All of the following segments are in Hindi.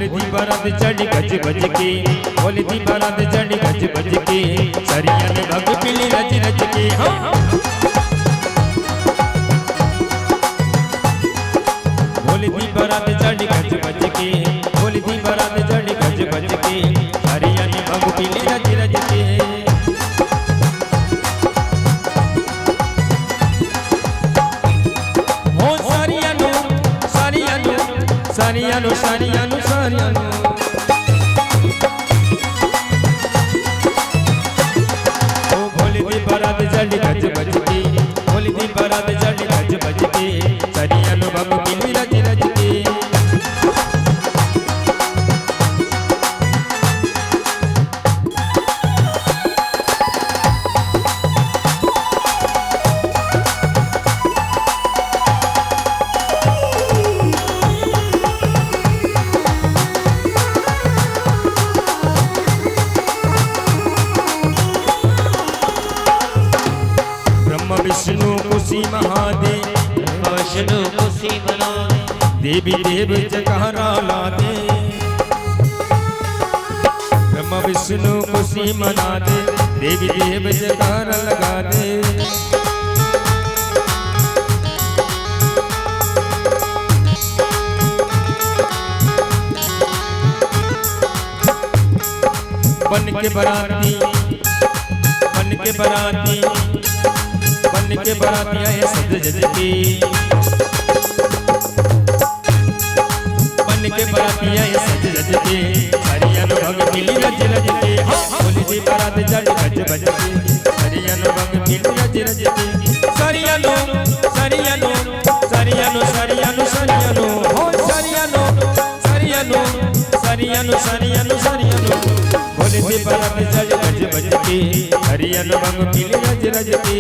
भोले दी बारात चढ़ी गज बज के, भोले दी बारात चढ़ी गज बज के, सरिया ने भग पीली रज रज के। भोले दी बारात चढ़ी गज बज के, भोले दी बारात चढ़ी गज बज के, सरिया ने भग पीली रज रज के। हो सारियानो सारियानो सारियानो सारियानो सारियानो, ओ भोले दी बारात चढ़ी गज बज के, भोले दी बारात चढ़ी गज बज के, सरियानो भग पीली रज रज के। विष्णु कुशी महादेव, विष्णु कुशी महादेव, देवी देव जगहरा लादे। ब्रह्मा विष्णु कुशी मनादे, देवी देव जगहरा लगा दे। बन के बराती, बन के बराती, बन के बाराती आए सज जज के, बन के बाराती आए सज जज के, सरियानो भग पीली रज रज के। भोले दी बारात चढ़ी गज बज के, सरियानो भग पीली रज रज के। सरियानो सरियानो सरियानो सरियानो सरियानो, हो सरियानो सरियानो सरियानो सरियानो सरियानो, भोले दी बारात चढ़ी गज बज के, सरियानो भग पीली रज रज के।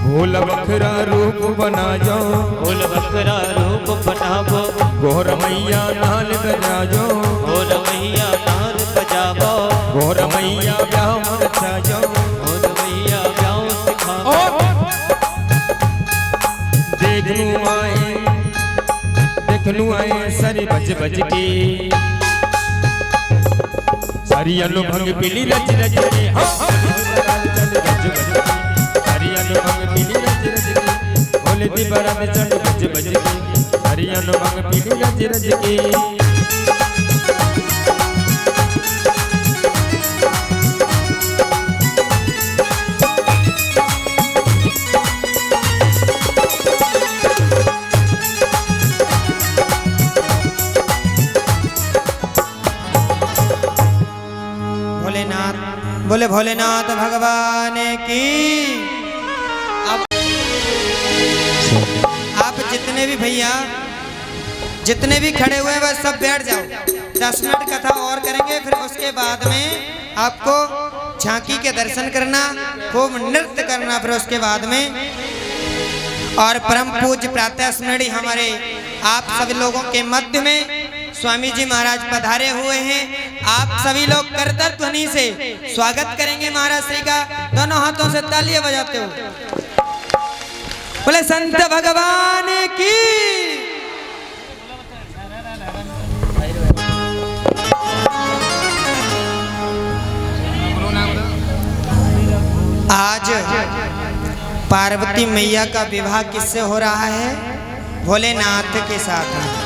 भोला बखरा रूप बना जाओ, भोला बखरा रूप बनावो, गोर मैया नाल बजा जाओ, गोर मैया नाल बजावो, गोर मैया ब्याह रचा जाओ, गोर मैया ब्याह सिखावो। देखनू आए सरी बज बज के, सरियानो भंग पीली रज रज के। सरियानो भंग पीली रज रज के, भोले दी बारात चढ़ी गज बज के, सरियानो भंग पीली रज रज के। बोले भोलेनाथ भगवान की। आप जितने भी भैया जितने भी खड़े हुए हैं बस सब बैठ जाओ, 10 मिनट कथा और करेंगे, फिर उसके बाद में आपको झांकी के दर्शन करना, खूब नृत्य करना, फिर उसके बाद में और परम पूज्य प्रातः स्मृति हमारे आप सभी लोगों के मध्य में स्वामी जी महाराज पधारे हुए हैं। आप सभी लोग करतर ध्वनि से स्वागत करेंगे महाराज श्री का, दोनों हाथों से तालियां बजाते हो। बोले संत भगवान की। आज पार्वती मैया का विवाह किससे हो रहा है? भोलेनाथ के साथ।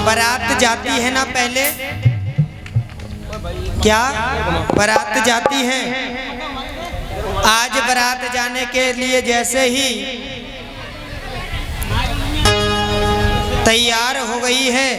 बारात जाती है ना पहले, क्या बारात जाती है? आज बारात जाने के लिए जैसे ही तैयार हो गई है,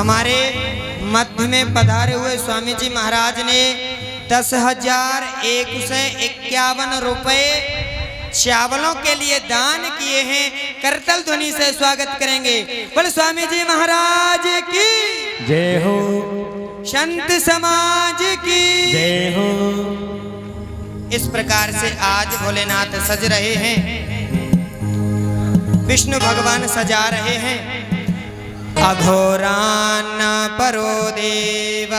हमारे मध्य में पधारे हुए स्वामी जी महाराज ने 10,151 रुपए चावलों के लिए दान किए हैं। करतल ध्वनि से स्वागत करेंगे। बोले स्वामी जी महाराज की जय हो, संत समाज की जय हो। इस प्रकार से आज भोलेनाथ सज रहे हैं, विष्णु भगवान सजा रहे हैं। अघोरान परो देव,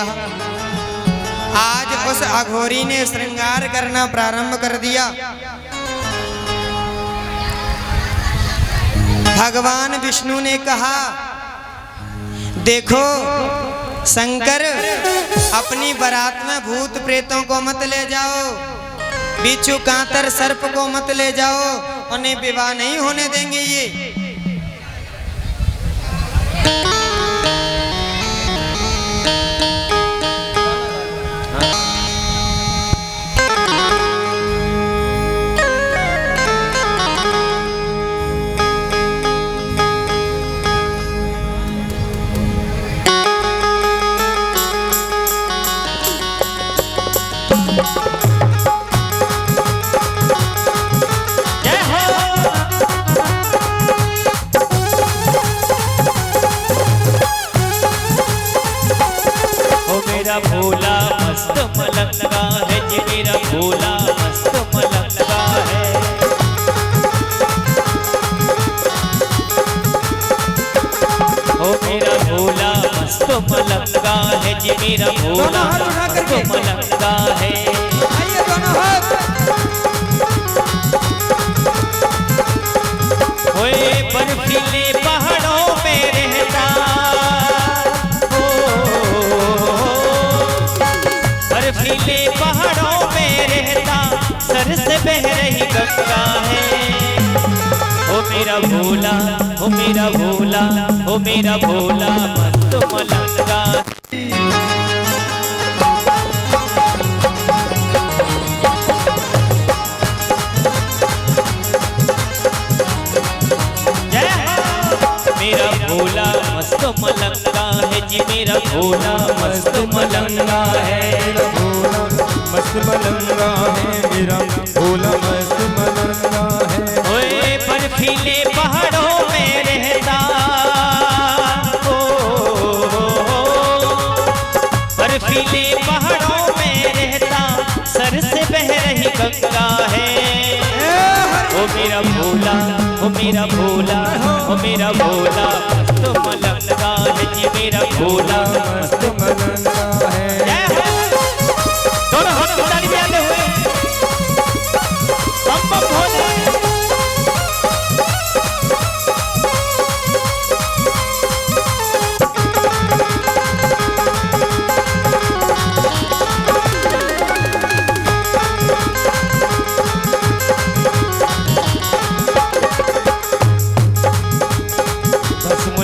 आज उस अघोरी ने श्रृंगार करना प्रारंभ कर दिया। भगवान विष्णु ने कहा, देखो शंकर, अपनी बारात में भूत प्रेतों को मत ले जाओ, बिच्छू कांतर सर्प को मत ले जाओ, उन्हें विवाह नहीं होने देंगे ये। भोला मस्त मलंगा है जी, मेरा भोला मस्त मलंगा है। ओ मेरा भोला मस्त मलंगा है जी, मेरा भोला मस्त मलंगा है। ओए बर्फीले पहाड़ों में रहता, बर्फीले पहाड़ों में रहता, सर से बह रही गंगा है। ओ मेरा भोला, ओ मेरा भोला, ओ मेरा भोला मस्त मलंगा। मेरा भोला मस्त मलंगा है जी, मेरा भोला मस्त मलंगा है। मेरा भोला मस्त मलंगा है, मेरा भोला मस्त मलंगा है। ओए बर्फीले पहाड़ों में रहता, ओ बर्फीले पहाड़ों में रहता, सर से बह रही गंगा है। ओ मेरा भोला, ओ मेरा भोला, ओ मेरा भोला मस्त मलंगा है जी, मेरा भोला मस्त मलंगा है। दोनों हाथ उठाने में आते हुए बम बम भोले।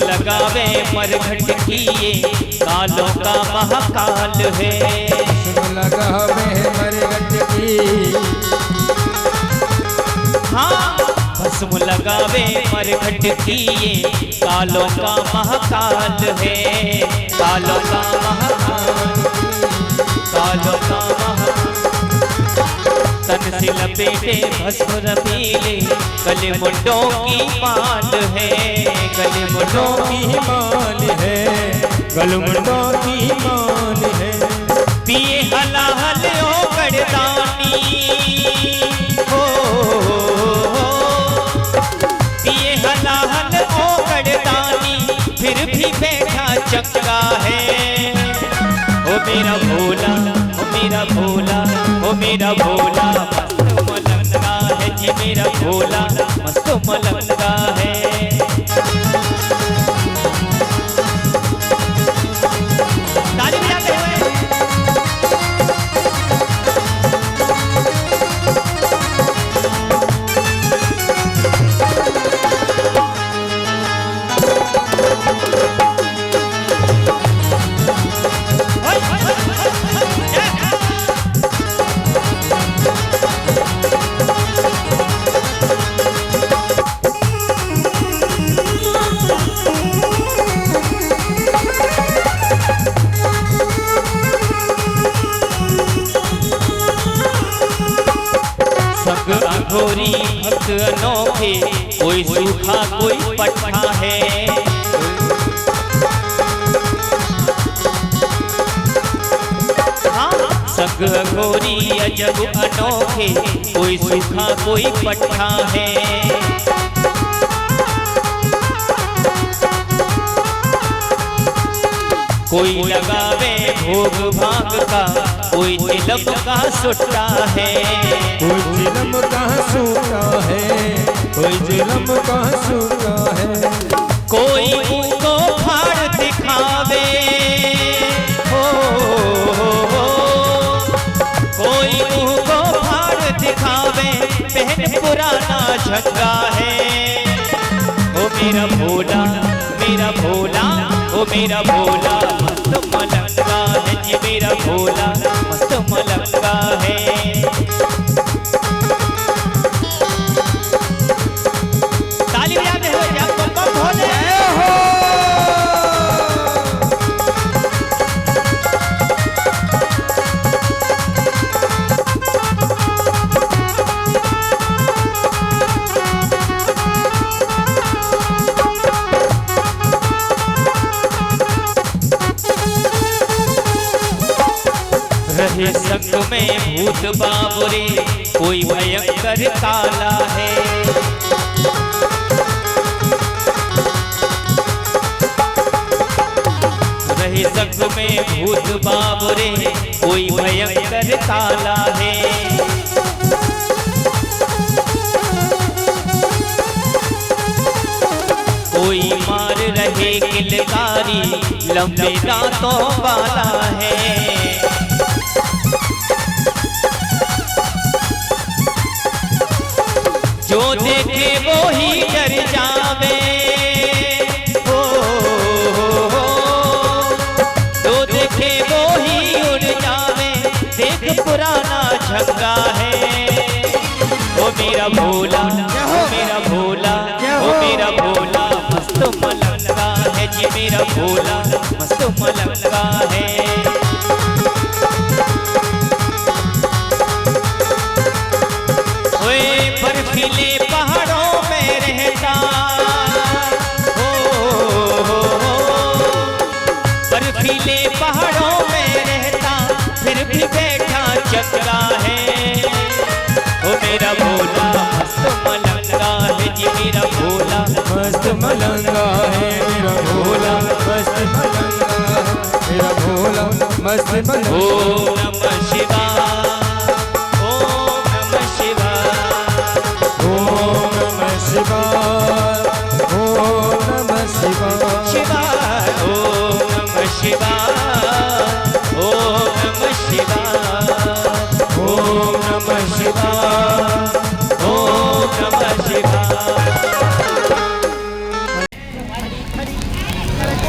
लगावे मरघट किए, कालों का महाकाल है। लगावे मरघट की, हाँ भस्म लगावे मरघट किए, कालों का महाकाल है। कालों का महाकाल, कालों का महाकाल, तन से लपेटे भस्म रबीले, गले मुंडों की माल है। गले मुंडों की माल है, गलमुंडों की माल है। पिए हलाहल ओ गड़दानी, हो पिए हलाहल ओ गड़दानी, फिर भी बैठा चक्का है। ओ मेरा भोला, ओ मेरा भोला, ओ मेरा भोला मस्त मलंगा है जी, मेरा भोला मस्त मलंगा है। ताली बजाते हुए घोरी भक्त अनोखे, कोई सूखा कोई पट्टा है। संग घोरी अजब अनोखे, कोई सूखा कोई पट्टा है। कोई लगावे भोग भाग का, कोई चिलम का सुट्टा है। कोई चिलम का सूखा है, कोई चिलम का सूखा है। कोई मुंह को फाड़ दिखावे, हो कोई मुंह को फाड़ दिखावे, पहन पुराना झंडा है। ओ मेरा भोला, मेरा भोला, ओ मेरा भोला मस्त मलंगा है जी, मेरा भोला मस्त मलंगा है। ताली बजाते हुए जय बम बम भोले हो। रहे संग में भूत बाबुरे, कोई भयंकर काला है। रहे संग में भूत बाबुरे, कोई भयंकर काला है। कोई मार रहे किलकारी, लंबे दांतों वाला है। जो देखे वो ही डर जावे, हो जो देखे वो ही उड़ जावे, देख पुराना झंगा है। ओ मेरा भोला, ओ मेरा भोला, ओ मेरा भोला मस्त मलंगा है जी, मेरा भोला मस्त मलंगा है। बर्फीले पहाड़ों में रहता, हो बर्फीले पहाड़ों में रहता, फिर भी बैठा चक्रा है। ओ मेरा भोला मस्त मलंगा है जी, मेरा भोला मस्त मलंगा है, मेरा भोला मस्त मलंगा है, मेरा भोला मस्त मलंगा। ओम नमः शिवाय, ओम नमः शिवाय, ओम नमः शिवाय, ओम नमः शिवाय, शिवाय ओम नमः शिवाय, ओम नमः शिवाय, ओम नमः शिवाय, ओम नमः शिवाय।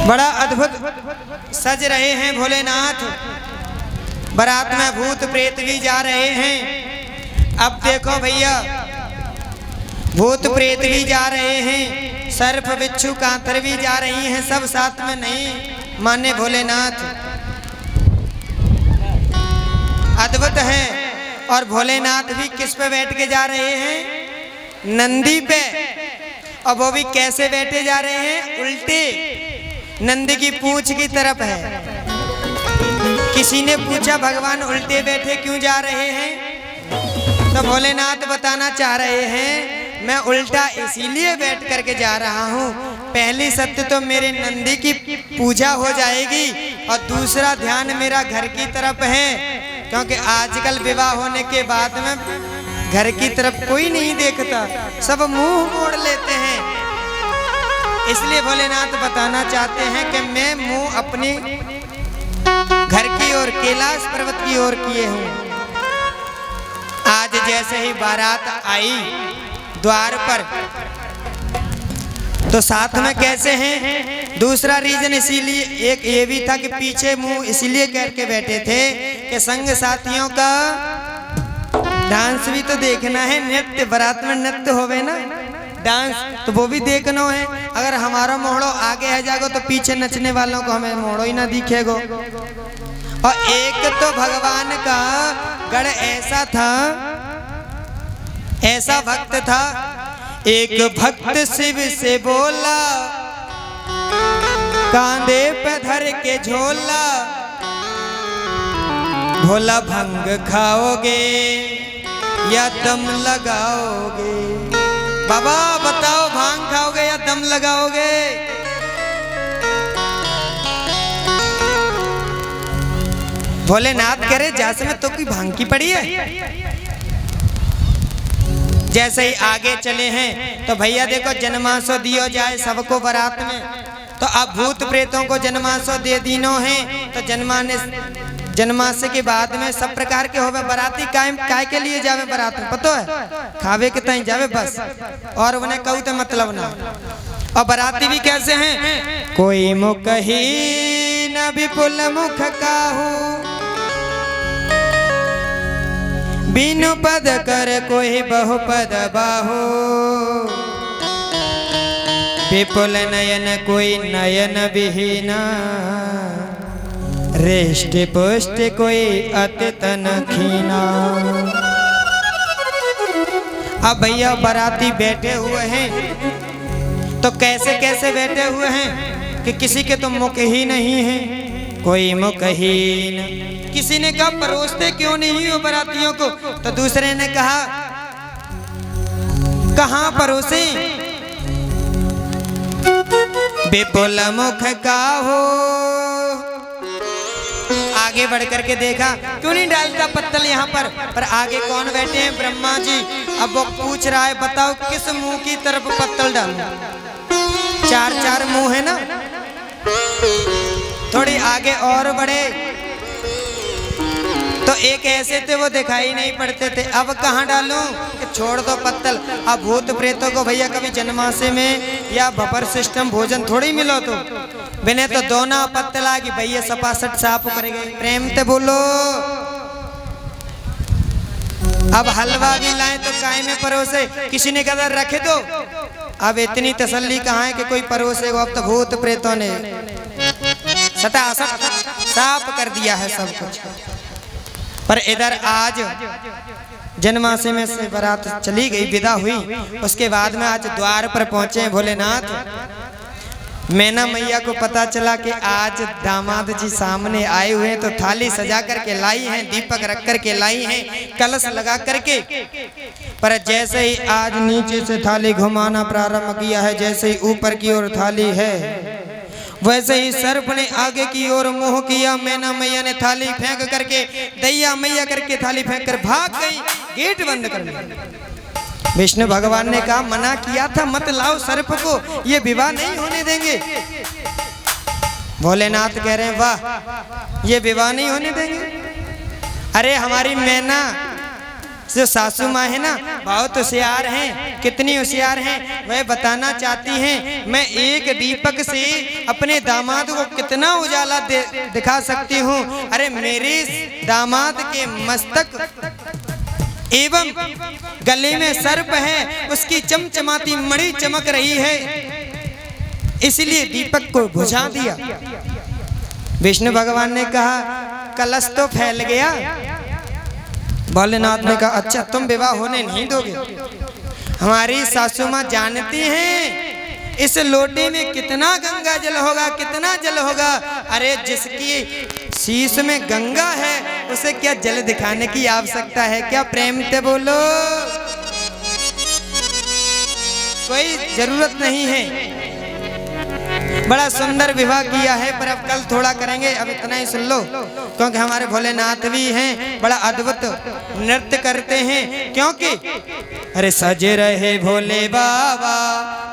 बड़ा अद्भुत सज रहे हैं भोलेनाथ। बारात में भूत प्रेत भी जा रहे हैं। अब देखो भैया, भूत प्रेत भी जा रहे हैं, सर्प बिच्छू कांतर भी जा रही हैं, सब साथ में नहीं माने भोलेनाथ। अद्भुत है। और भोलेनाथ भी किस पे बैठ के जा रहे हैं? नंदी पे। और वो भी कैसे बैठे जा रहे हैं? उल्टे, नंदी की पूंछ की तरफ है। किसी ने पूछा भगवान उल्टे बैठे क्यों जा रहे हैं? तो भोलेनाथ बताना चाह रहे हैं मैं उल्टा इसीलिए बैठ करके जा रहा हूँ, पहली सत्य तो मेरे नंदी की पूजा हो जाएगी और दूसरा ध्यान मेरा घर की तरफ है, क्योंकि आजकल विवाह होने के बाद में घर की तरफ कोई नहीं देखता, सब मुंह मोड़ लेते हैं। इसलिए भोलेनाथ बताना चाहते हैं कि मैं मुंह अपनी घर की ओर, कैलाश पर्वत की ओर किए हूँ। आज जैसे ही बारात आई द्वार पर, तो साथ में कैसे हैं? दूसरा रीजन इसीलिए एक ये भी था कि पीछे मुंह इसलिए करके बैठे थे कि संग साथियों का डांस भी तो देखना है, नृत्य, बारात में नृत्य होवे ना, डांस, तो वो भी देखना है। अगर हमारा मोहड़ो आगे है जागो तो पीछे नचने वालों को हमें मोहड़ो ही ना दिखेगो। और एक तो भगवान का गढ़ ऐसा था, ऐसा भक्त था, एक भक्त शिव से बोला, कांधे पे धर के झोला, भोला भंग खाओगे या दम लगाओगे? बाबा बताओ, भांग खाओगे या दम लगाओगे? भोलेनाथ कह रहे जैसे में तो कोई भांग की पड़ी है। जैसे ही आगे चले हैं तो भैया देखो जन्मांसो दियो जाए सबको बारात में, तो अब भूत प्रेतों को जन्मांसो दे दीनो है, तो जन्मांस के बाद में सब प्रकार के होवे बाराती काय के लिए जावे बारात में पतो है? खावे के ताई जावे बस, और उन्हें कहू तो मतलब ना। और बाराती भी कैसे हैं? कोई मुख ही न विपुल मुख काहू, बिनु पद कर कोई बहुपद बाहु, विपुल नयन कोई नयन विहीना, रेष्ट पुष्ट कोई अति तन खीना। अब भैया बाराती बैठे हुए हैं तो कैसे कैसे बैठे हुए हैं कि किसी के तो मुख ही नहीं है, कोई मुखहीन। किसी ने कहा परोसते क्यों नहीं हो बारातियों को, तो दूसरे ने कहा कहां परोसे? विपुल मुख का हो। आगे बढ़ करके देखा क्यों नहीं डालता पत्तल यहाँ पर आगे कौन बैठे हैं? ब्रह्मा जी। अब वो पूछ रहा है बताओ किस मुंह की तरफ पत्तल डालूं? चार चार मुंह है ना। थोड़ी आगे और बढ़े तो एक ऐसे थे वो दिखाई नहीं पड़ते थे। अब कहाँ डालूं? कि छोड़ दो पत्तल। अब भूत प्रेतों को भैया कभी जन्मासे में या भपर सिस्टम भोजन थोड़ी मिलो, तो बिने तो दोना पत्तल आ गई भैया सपासट साफ करेंगे। प्रेम ते बोलो। अब हलवा भी लाए तो काय में परोसे? किसी ने कहा रखे दो। अब इतनी तसल्ली कहाँ है कि कोई परोसे? अब तो भूत प्रेतों ने सटासट साफ कर दिया है सब कुछ। पर इधर आज जन्मासे में से बारात चली गई, विदा हुई। उसके बाद में आज द्वार पर पहुंचे भोलेनाथ। मैना मैया को पता चला कि आज दामाद जी सामने आए हुए हैं, तो थाली सजा करके लाई हैं, दीपक रख करके लाई हैं, कलश लगा करके। पर जैसे ही आज नीचे से थाली घुमाना प्रारंभ किया है, जैसे ही ऊपर की ओर थाली है, वैसे ही सर्प ने आगे की ओर मुंह किया। मैना मैया ने थाली फेंक करके दैया मैया करके थाली फेंक कर भाग गई, गेट बंद कर लिया। विष्णु भगवान ने कहा मना किया था मत लाओ सर्प को, ये विवाह नहीं होने देंगे। भोलेनाथ कह रहे हैं वाह, ये विवाह नहीं होने देंगे। अरे हमारी मैना जो सासू माँ है ना, बहुत होशियार हैं। कितनी होशियार हैं वह बताना चाहती हैं। मैं एक दीपक से अपने दामाद को कितना उजाला दिखा सकती हूँ। अरे मेरे दामाद के मस्तक एवं गले में सर्प है, उसकी चमचमाती मणि चमक रही है, इसलिए दीपक को बुझा दिया। विष्णु भगवान ने कहा कलश तो फैल गया। भोलेनाथ ने कहा अच्छा तुम विवाह होने नहीं दोगे? हमारी सासू माँ जानती हैं इस लोटे में कितना गंगा जल होगा, कितना जल होगा। अरे जिसकी शीश में गंगा है उसे क्या जल दिखाने की आवश्यकता है क्या? प्रेम से बोलो। कोई जरूरत नहीं है। बड़ा सुंदर विवाह किया है, पर अब कल थोड़ा करेंगे, अब इतना ही सुन लो, क्योंकि हमारे भोलेनाथ भी हैं, बड़ा अद्भुत नृत्य करते हैं। क्योंकि अरे सज रहे भोले बाबा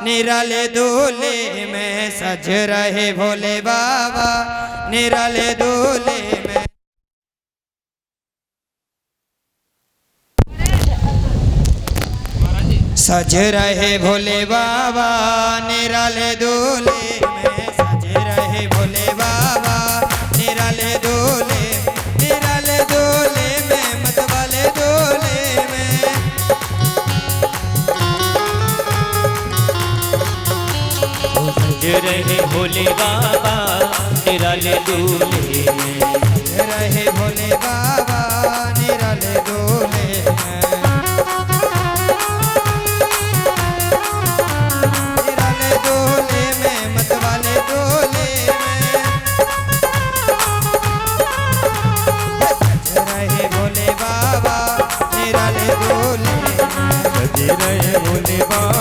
निराले दूल्हे में, सज रहे भोले बाबा निराले दूल्हे में। सज रहे भोले बाबा निराले दूल्हे में, सज रहे भोले बाबा निराले दूल्हे, निराले दूल्हे में, मतवाले दूल्हे में। सज रहे भोले बाबा निराले दूल्हे में, सज रहे भोले बाबा निराले दूल्हे में। भोले बाबा